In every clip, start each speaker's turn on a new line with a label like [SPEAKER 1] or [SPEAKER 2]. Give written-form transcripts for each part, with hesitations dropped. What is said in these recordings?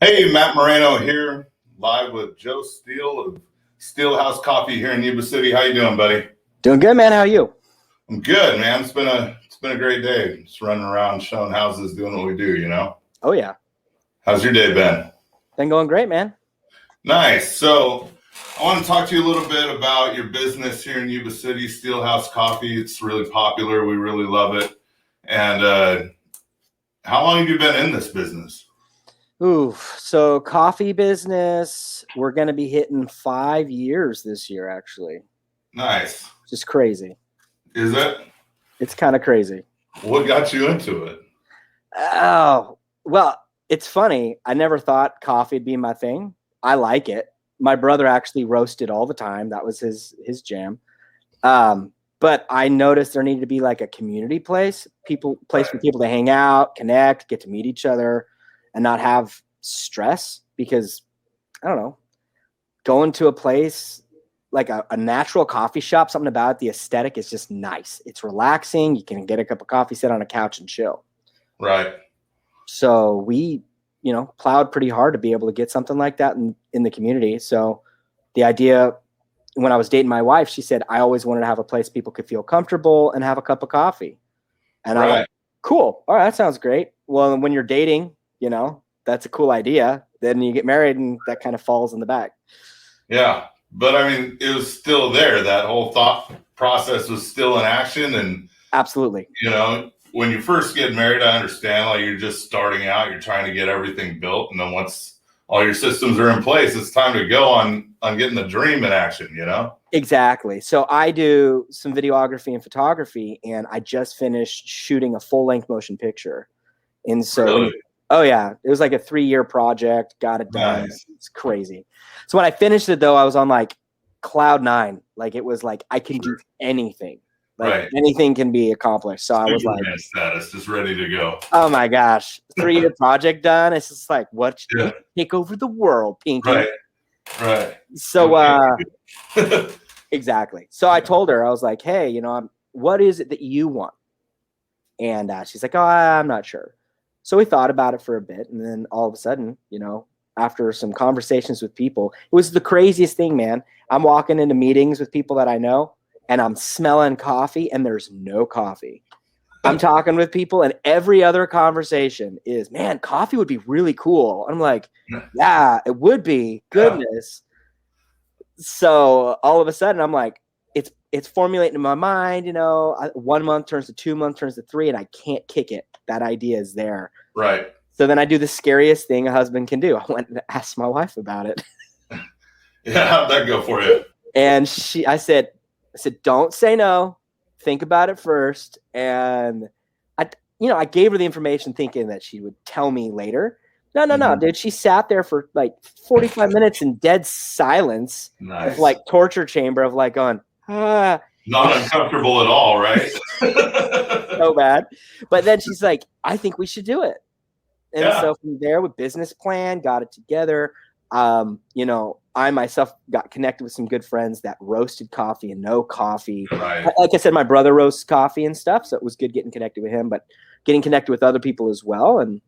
[SPEAKER 1] Hey, Matt Moreno here, live with Joe Steele of Steele House Coffee here in Yuba City. How you doing, buddy?
[SPEAKER 2] Doing good, man. How are you?
[SPEAKER 1] I'm good, man. It's been a great day. Just running around, showing houses, doing what we do.
[SPEAKER 2] Oh, yeah.
[SPEAKER 1] How's your day been?
[SPEAKER 2] Been going great, man.
[SPEAKER 1] Nice. So I want to talk to you a little bit about your business here in Yuba City, Steele House Coffee. It's really popular. We really love it. And how long have you been in this business?
[SPEAKER 2] So coffee business, we're going to be hitting 5 years this year, actually.
[SPEAKER 1] Nice.
[SPEAKER 2] Just crazy.
[SPEAKER 1] Is it?
[SPEAKER 2] It's kind of crazy.
[SPEAKER 1] What got you into it?
[SPEAKER 2] Oh, well, it's funny. I never thought coffee would be my thing. I like it. My brother actually roasted all the time. That was his jam. But I noticed there needed to be like a community place for people to hang out, connect, get to meet each other, and not have stress. Because I don't know, going to a place like a natural coffee shop, something about it, the aesthetic is just nice. It's relaxing. You can get a cup of coffee, sit on a couch and chill.
[SPEAKER 1] Right.
[SPEAKER 2] So we, plowed pretty hard to be able to get something like that in the community. So the idea, when I was dating my wife, she said, I always wanted to have a place people could feel comfortable and have a cup of coffee. And I'm like, cool. All right, that sounds great. Well, when you're dating, that's a cool idea. Then you get married and that kind of falls in the back.
[SPEAKER 1] Yeah. But I mean, it was still there. That whole thought process was still in action. And
[SPEAKER 2] absolutely,
[SPEAKER 1] when you first get married, I understand, like, you're just starting out, you're trying to get everything built. And then once all your systems are in place, it's time to go on getting the dream in action,
[SPEAKER 2] Exactly. So I do some videography and photography, and I just finished shooting a full-length motion picture. And so,
[SPEAKER 1] really?
[SPEAKER 2] Oh yeah, it was like a 3-year project. Got it done.
[SPEAKER 1] Nice.
[SPEAKER 2] It's crazy. So when I finished it, though, I was on like cloud 9. Like it was like I can do anything. Like anything can be accomplished. So I was like,
[SPEAKER 1] status, just ready to go.
[SPEAKER 2] Oh my gosh, 3-year project done. It's just like, what? Yeah. Take over the world, Pinky.
[SPEAKER 1] Right.
[SPEAKER 2] So exactly. So I told her, I was like, hey, what is it that you want? And she's like, oh, I'm not sure. So we thought about it for a bit, and then all of a sudden, after some conversations with people, it was the craziest thing, man. I'm walking into meetings with people that I know, and I'm smelling coffee, and there's no coffee. I'm talking with people, and every other conversation is, man, coffee would be really cool. And I'm like, yeah, it would be. Goodness. Yeah. So all of a sudden, I'm like, it's formulating in my mind, 1 month turns to 2 months, turns to 3, and I can't kick it. That idea is there.
[SPEAKER 1] Right.
[SPEAKER 2] So then I do the scariest thing a husband can do. I went and asked my wife about it.
[SPEAKER 1] Yeah, how'd that go for you?
[SPEAKER 2] And I said, don't say no. Think about it first. And I gave her the information thinking that she would tell me later. No, dude. She sat there for like 45 minutes in dead silence.
[SPEAKER 1] Nice.
[SPEAKER 2] Of like torture chamber of like going,
[SPEAKER 1] not uncomfortable at all, right?
[SPEAKER 2] So bad. But then she's like, I think we should do it. And so from there, with business plan, got it together. I myself got connected with some good friends that roasted coffee and know coffee.
[SPEAKER 1] Right.
[SPEAKER 2] Like I said, my brother roasts coffee and stuff, so it was good getting connected with him, but getting connected with other people as well. And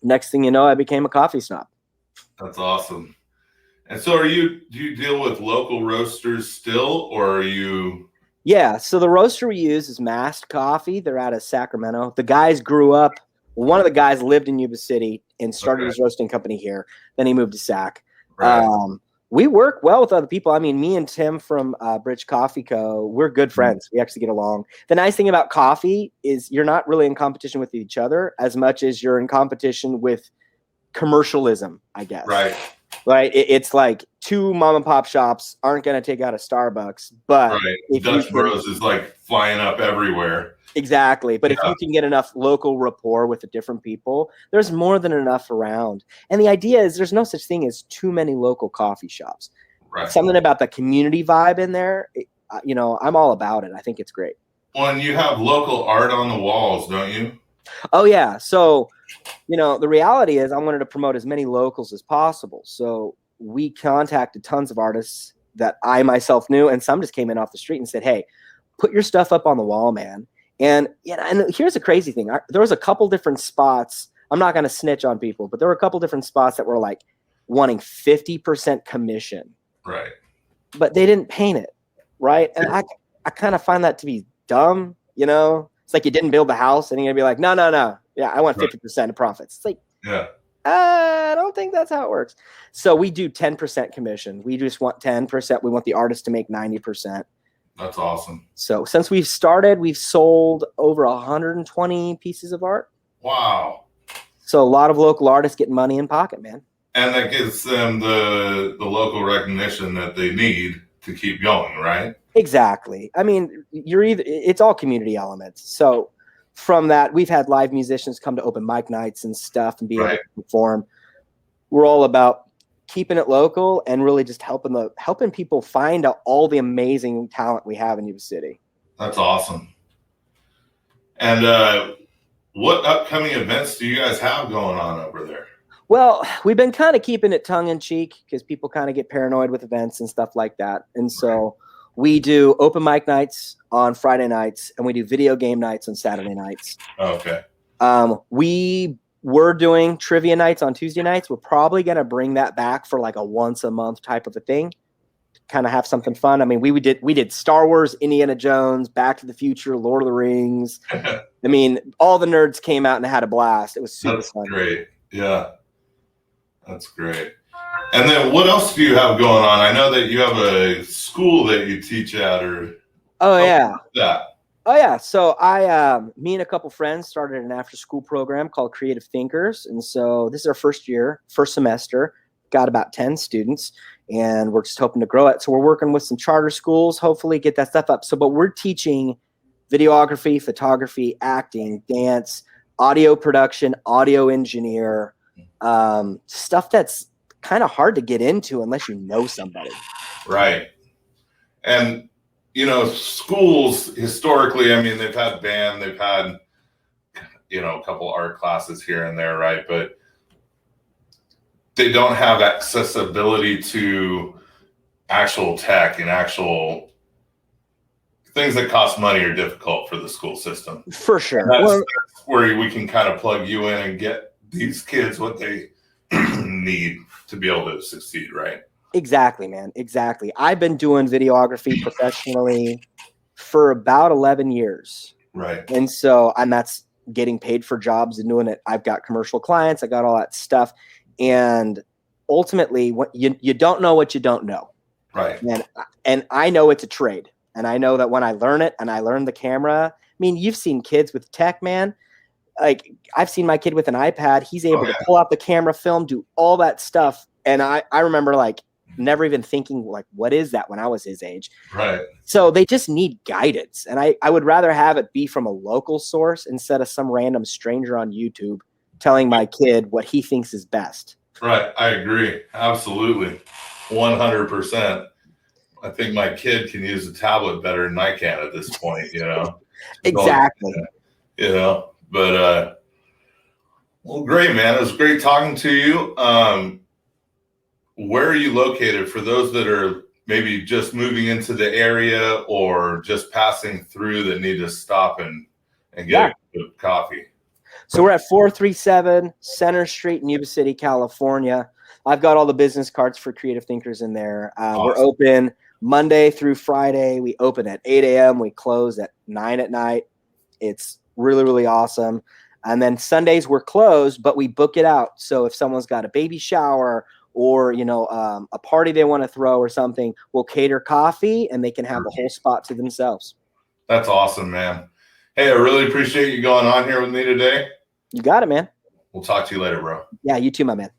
[SPEAKER 2] next thing you know, I became a coffee snob.
[SPEAKER 1] That's awesome. And so do you deal with local roasters still, or are you?
[SPEAKER 2] Yeah. So the roaster we use is Mast Coffee. They're out of Sacramento. The guys grew up. One of the guys lived in Yuba City and started his roasting company here. Then he moved to Sac. Right. We work well with other people. I mean, me and Tim from Bridge Coffee Co., we're good friends. We actually get along. The nice thing about coffee is you're not really in competition with each other as much as you're in competition with commercialism, I guess. Right. It's like 2 mom and pop shops aren't going to take out a Starbucks, but
[SPEAKER 1] Dutch Bros is like flying up everywhere.
[SPEAKER 2] Exactly. But if you can get enough local rapport with the different people, there's more than enough around. And the idea is there's no such thing as too many local coffee shops. Right. Something about the community vibe in there, I'm all about it. I think it's great.
[SPEAKER 1] Well, and you have local art on the walls, don't you?
[SPEAKER 2] Oh, yeah. So, the reality is I wanted to promote as many locals as possible. So we contacted tons of artists that I myself knew, and some just came in off the street and said, hey, put your stuff up on the wall, man. And here's the crazy thing. There was a couple different spots I'm not going to snitch on people, but there were a couple different spots that were like wanting 50% commission.
[SPEAKER 1] Right.
[SPEAKER 2] But they didn't paint it. Right. And I kind of find that to be dumb. You know, it's like you didn't build the house and you're going to be like, no. Yeah, I want 50% of profits. It's like,
[SPEAKER 1] yeah.
[SPEAKER 2] I don't think that's how it works. So we do 10% commission. We just want 10%. We want the artist to make 90%.
[SPEAKER 1] That's awesome.
[SPEAKER 2] So since we've started, we've sold over 120 pieces of art.
[SPEAKER 1] Wow.
[SPEAKER 2] So a lot of local artists getting money in pocket, man.
[SPEAKER 1] And that gives them the local recognition that they need to keep going, right?
[SPEAKER 2] Exactly. I mean, it's all community elements. So from that, we've had live musicians come to open mic nights and stuff and be able to perform. We're all about keeping it local and really just helping people find out all the amazing talent we have in Yuba City.
[SPEAKER 1] That's awesome. And what upcoming events do you guys have going on over there?
[SPEAKER 2] Well, we've been kind of keeping it tongue in cheek because people kind of get paranoid with events and stuff like that. And so we do open mic nights on Friday nights and we do video game nights on Saturday nights.
[SPEAKER 1] Okay.
[SPEAKER 2] We were doing trivia nights on Tuesday nights. We're probably going to bring that back for like a once a month type of a thing. Kind of have something fun. I mean, we did Star Wars, Indiana Jones, Back to the Future, Lord of the Rings. I mean, all the nerds came out and had a blast. It was super fun.
[SPEAKER 1] Great. Yeah. That's great. And then what else do you have going on? I know that you have a school that you teach at or.
[SPEAKER 2] Oh, yeah.
[SPEAKER 1] Yeah.
[SPEAKER 2] Oh, yeah. So me and a couple friends started an after school program called Creative Thinkers. And so this is our first semester, got about 10 students, and we're just hoping to grow it. So we're working with some charter schools, hopefully get that stuff up. But we're teaching videography, photography, acting, dance, audio production, audio engineer, stuff that's kind of hard to get into unless you know somebody.
[SPEAKER 1] Right. And, you know, schools historically, I mean, they've had band, they've had, you know, a couple art classes here and there, right? But they don't have accessibility to actual tech and actual things that cost money are difficult for the school system.
[SPEAKER 2] For sure.
[SPEAKER 1] That's where we can kind of plug you in and get these kids what they need to be able to succeed, right?
[SPEAKER 2] Exactly, man. Exactly. I've been doing videography professionally for about 11 years.
[SPEAKER 1] Right.
[SPEAKER 2] And that's getting paid for jobs and doing it. I've got commercial clients. I got all that stuff. And ultimately, what you don't know what you don't know.
[SPEAKER 1] Right.
[SPEAKER 2] And I know it's a trade. And I know that when I learn it and I learn the camera, I mean, you've seen kids with tech, man. Like I've seen my kid with an iPad. He's able to pull out the camera, film, do all that stuff. And I remember like never even thinking like, what is that when I was his age?
[SPEAKER 1] Right.
[SPEAKER 2] So they just need guidance. And I would rather have it be from a local source instead of some random stranger on YouTube telling my kid what he thinks is best.
[SPEAKER 1] Right. I agree. Absolutely. 100%. I think my kid can use a tablet better than I can at this point, you know?
[SPEAKER 2] Exactly.
[SPEAKER 1] You know, but, well, great, man. It was great talking to you. Where are you located for those that are maybe just moving into the area or just passing through that need to stop and get a coffee?
[SPEAKER 2] So we're at 437 Center Street in Yuba City, California. I've got all the business cards for Creative Thinkers in there.
[SPEAKER 1] Awesome.
[SPEAKER 2] We're open Monday through Friday. We open at 8 a.m. We close at 9 at night. It's really, really awesome. And then Sundays we're closed, but we book it out. So if someone's got a baby shower or, you know, a party they want to throw or something, we'll cater coffee and they can have the whole spot to themselves.
[SPEAKER 1] That's awesome, man. Hey, I really appreciate you going on here with me today.
[SPEAKER 2] You got it, man.
[SPEAKER 1] We'll talk to you later, bro.
[SPEAKER 2] Yeah, you too, my man.